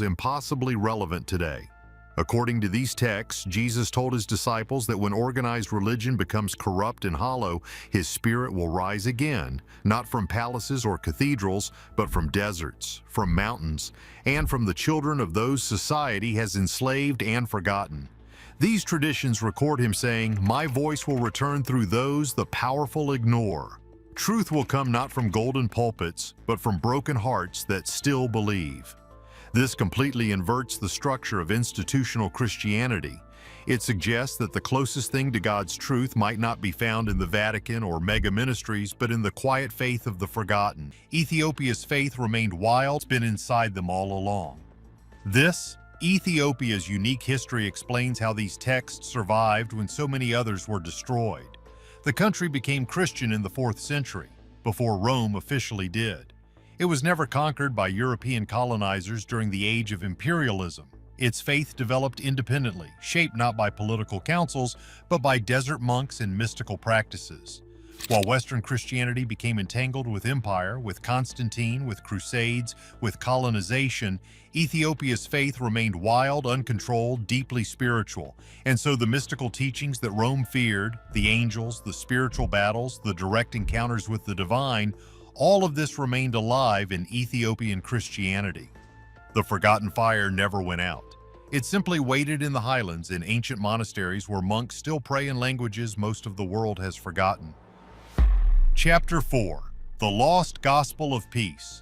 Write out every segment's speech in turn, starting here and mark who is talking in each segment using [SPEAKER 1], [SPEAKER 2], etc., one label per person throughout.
[SPEAKER 1] impossibly relevant today. According to these texts, Jesus told his disciples that when organized religion becomes corrupt and hollow, his spirit will rise again, not from palaces or cathedrals, but from deserts, from mountains, and from the children of those society has enslaved and forgotten. These traditions record him saying, "My voice will return through those the powerful ignore." Truth will come not from golden pulpits, but from broken hearts that still believe. This completely inverts the structure of institutional Christianity. It suggests that the closest thing to God's truth might not be found in the Vatican or mega ministries, but in the quiet faith of the forgotten. Ethiopia's faith remained wild, it's been inside them all along. This, Ethiopia's unique history, explains how these texts survived when so many others were destroyed. The country became Christian in the 4th century, before Rome officially did. It was never conquered by European colonizers during the age of imperialism. Its faith developed independently, shaped not by political councils, but by desert monks and mystical practices. While Western Christianity became entangled with empire, with Constantine, with crusades, with colonization, Ethiopia's faith remained wild, uncontrolled, deeply spiritual. And so the mystical teachings that Rome feared, the angels, the spiritual battles, the direct encounters with the divine, all of this remained alive in Ethiopian Christianity. The forgotten fire never went out. It simply waited in the highlands in ancient monasteries where monks still pray in languages most of the world has forgotten. Chapter 4. The Lost Gospel of Peace.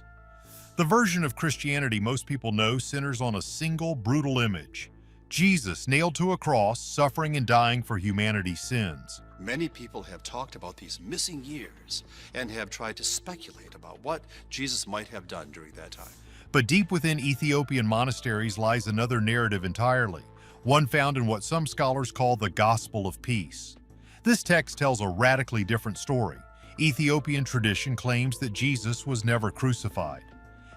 [SPEAKER 1] The version of Christianity most people know centers on a single brutal image: Jesus nailed to a cross, suffering and dying for humanity's sins.
[SPEAKER 2] Many people have talked about these missing years and have tried to speculate about what Jesus might have done during that time.
[SPEAKER 1] But deep within Ethiopian monasteries lies another narrative entirely, one found in what some scholars call the Gospel of Peace. This text tells a radically different story. Ethiopian tradition claims that Jesus was never crucified.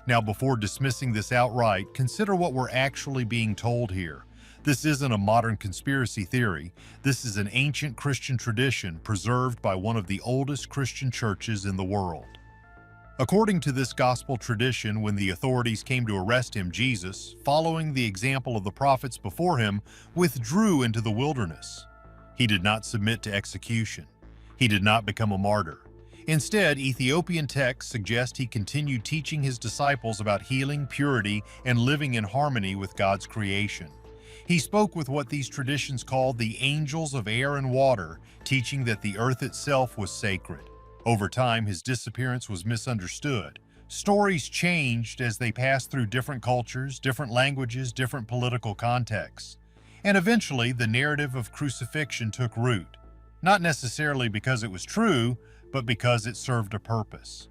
[SPEAKER 1] Now, before dismissing this outright, consider what we're actually being told here. This isn't a modern conspiracy theory. This is an ancient Christian tradition preserved by one of the oldest Christian churches in the world. According to this gospel tradition, when the authorities came to arrest him, Jesus, following the example of the prophets before him, withdrew into the wilderness. He did not submit to execution. He did not become a martyr. Instead, Ethiopian texts suggest he continued teaching his disciples about healing, purity, and living in harmony with God's creation. He spoke with what these traditions called the angels of air and water, teaching that the earth itself was sacred. Over time, his disappearance was misunderstood. Stories changed as they passed through different cultures, different languages, different political contexts. And eventually, the narrative of crucifixion took root, not necessarily because it was true, but because it served a purpose.